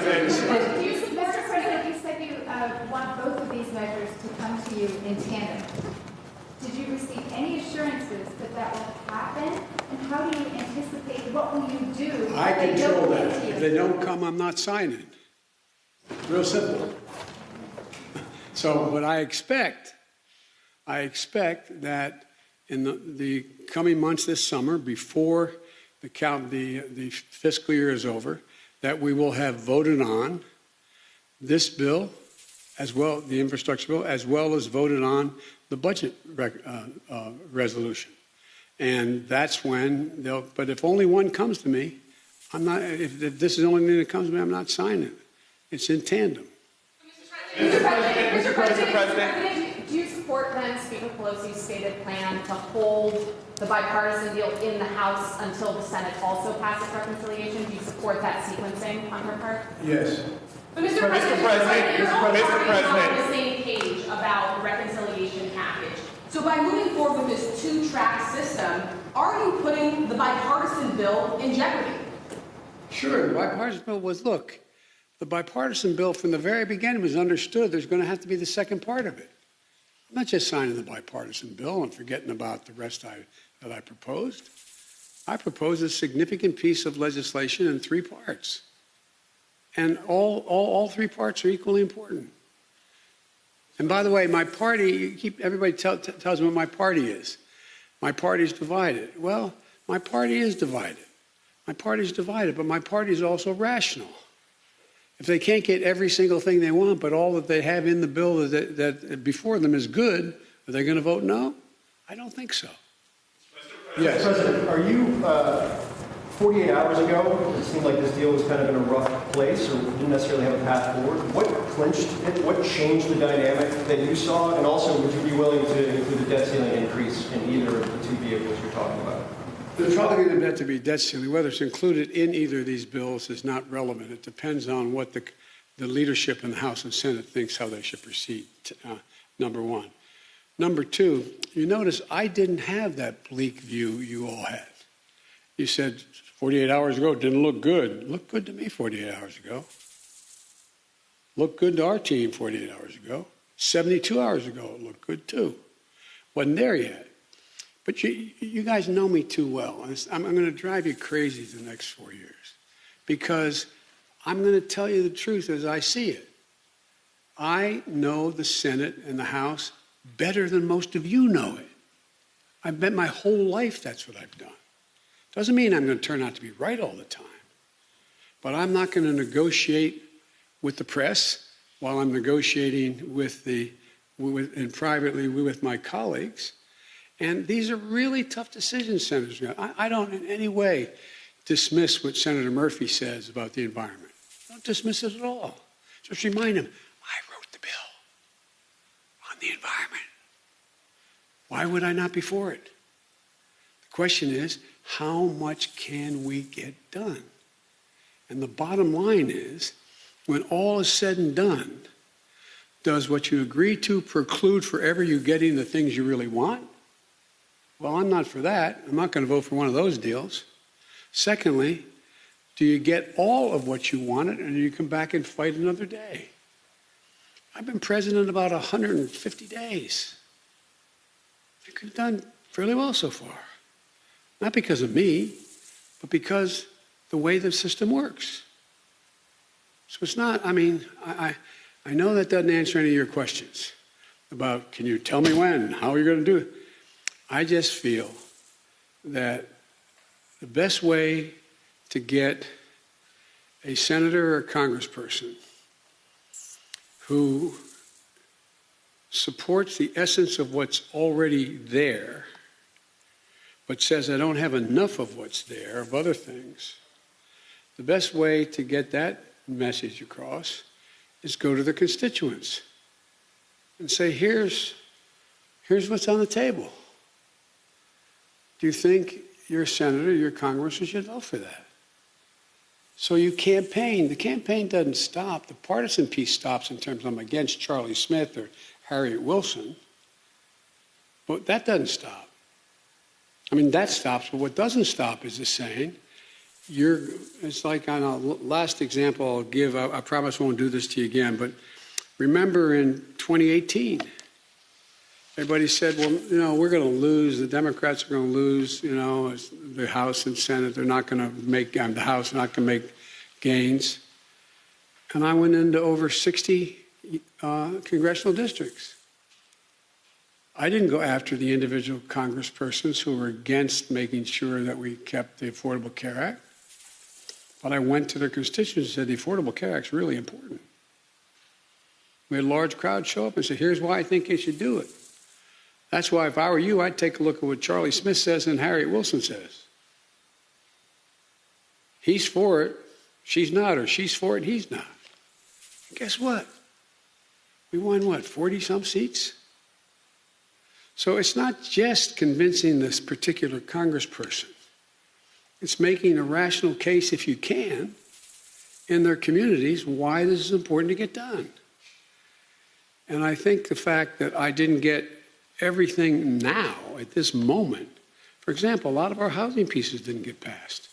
President. Mr. President, you said you want both of these measures to come to you in tandem. Did you receive any assurances that that will happen? And how do you anticipate, what will you do? I control that. If they don't come, I'm not signing. Real simple. So what I expect that in the coming months this summer, before the fiscal year is over, that we will have voted on this bill, as well, the infrastructure bill, as well as voted on the budget resolution. And that's when they'll, but if only one comes to me, I'm not, if this is the only thing that comes to me, I'm not signing it. It's in tandem. Mr. President, do you support then Speaker Pelosi's stated plan to hold the bipartisan deal in the House until the Senate also passes reconciliation? Do you support that sequencing on her part? Yes. But Mr. President, you're all Mr. President. on the same page about the reconciliation package. So by moving forward with this two-track system, are you putting the bipartisan bill in jeopardy? Sure, the bipartisan bill was, look, the bipartisan bill from the very beginning was understood there's going to have to be the second part of it. I'm not just signing the bipartisan bill and forgetting about the rest that I proposed. I proposed a significant piece of legislation in 3 parts. And all 3 parts are equally important. And by the way, my party, everybody tells me what my party is. My party is divided. Well, my party is divided. My party is divided, but my party is also rational. If they can't get every single thing they want, but all that they have in the bill that before them is good, are they going to vote no? I don't think so. Yes. President, are you, 48 hours ago, it seemed like this deal was kind of in a rough place or didn't necessarily have a path forward. What clinched it? What changed the dynamic that you saw? And also, would you be willing to include a debt ceiling increase in either of the 2 vehicles you're talking about? There's probably going to have to be debt ceiling. Whether it's included in either of these bills is not relevant. It depends on what the leadership in the House and Senate thinks how they should proceed, number one. Number two, you notice I didn't have that bleak view you all had. You said 48 hours ago it didn't look good. It looked good to me 48 hours ago. Looked good to our team 48 hours ago. 72 hours ago it looked good too. Wasn't there yet. But you guys know me too well. I'm going to drive you crazy the next 4 years because I'm going to tell you the truth as I see it. I know the Senate and the House better than most of you know it. I've bet my whole life that's what I've done. Doesn't mean I'm going to turn out to be right all the time. But I'm not going to negotiate with the press while I'm negotiating and privately with my colleagues. And these are really tough decisions, Senator. I don't in any way dismiss what Senator Murphy says about the environment. Don't dismiss it at all. Just remind him, I wrote the bill on the environment. Why would I not be for it? The question is, how much can we get done? And the bottom line is, when all is said and done, does what you agree to preclude forever you getting the things you really want? Well, I'm not for that. I'm not going to vote for one of those deals. Secondly, do you get all of what you wanted and you come back and fight another day? I've been president about 150 days. I think we've done fairly well so far. Not because of me, but because the way the system works. So it's not, I mean, I know that doesn't answer any of your questions about, can you tell me when, how are you going to do it? I just feel that the best way to get a senator or a congressperson who supports the essence of what's already there, but says I don't have enough of what's there, of other things, the best way to get that message across is go to the constituents and say, here's what's on the table. Do you think your senator, your congressman should vote for that? So you campaign. The campaign doesn't stop. The partisan piece stops in terms of I'm against Charlie Smith or Harriet Wilson. But that doesn't stop. I mean, that stops. But what doesn't stop is the saying, it's like on a last example I'll give, I promise I won't do this to you again, but remember in 2018, everybody said, well, we're going to lose, the Democrats are going to lose, the House and Senate, they're not going to make, the House, not going to make gains. And I went into over 60 congressional districts. I didn't go after the individual congresspersons who were against making sure that we kept the Affordable Care Act. But I went to their constituents and said, the Affordable Care Act is really important. We had a large crowd show up and say, here's why I think you should do it. That's why if I were you, I'd take a look at what Charlie Smith says and Harriet Wilson says. He's for it, she's not, or she's for it, he's not. And guess what? We won, 40-some seats? So it's not just convincing this particular congressperson. It's making a rational case, if you can, in their communities why this is important to get done. And I think the fact that I didn't get everything now, at this moment, for example, a lot of our housing pieces didn't get passed.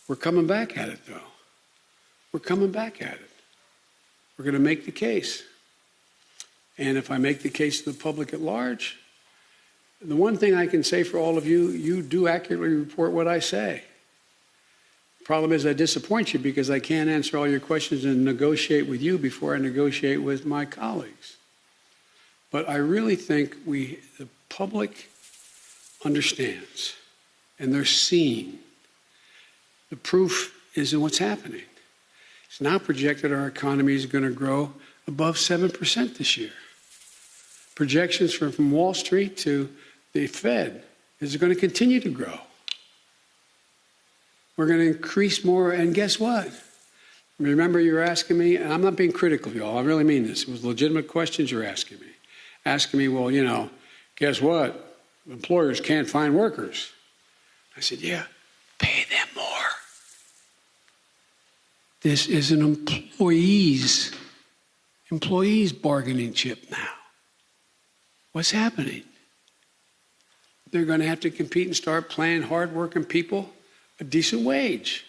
We're coming back at it, though. We're coming back at it. We're going to make the case. And if I make the case to the public at large, the one thing I can say for all of you, you do accurately report what I say. The problem is I disappoint you because I can't answer all your questions and negotiate with you before I negotiate with my colleagues. But I really think the public understands, and they're seeing. The proof is in what's happening. It's now projected our economy is going to grow above 7% this year. Projections from Wall Street to the Fed is going to continue to grow. We're going to increase more, and guess what? Remember you were asking me, and I'm not being critical of y'all, I really mean this. It was legitimate questions you're asking me. Asking me, well, guess what? Employers can't find workers. I said, yeah, pay them more. This is an employees bargaining chip now. What's happening? They're going to have to compete and start paying hardworking people a decent wage.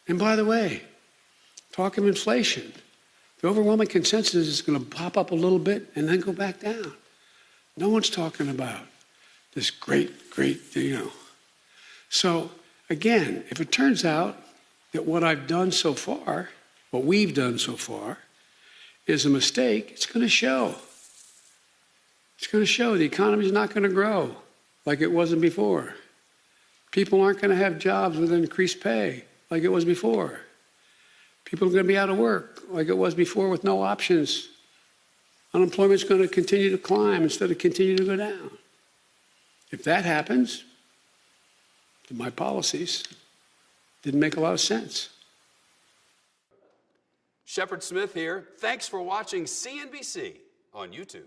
And by the way, talk of inflation. The overwhelming consensus is going to pop up a little bit and then go back down. No one's talking about this great, So again, if it turns out that what I've done so far, what we've done so far, is a mistake, it's going to show. It's going to show the economy is not going to grow like it wasn't before. People aren't going to have jobs with increased pay like it was before. People are going to be out of work like it was before with no options. Unemployment's going to continue to climb instead of continue to go down. If that happens, then my policies didn't make a lot of sense. Shepard Smith here. Thanks for watching CNBC on YouTube.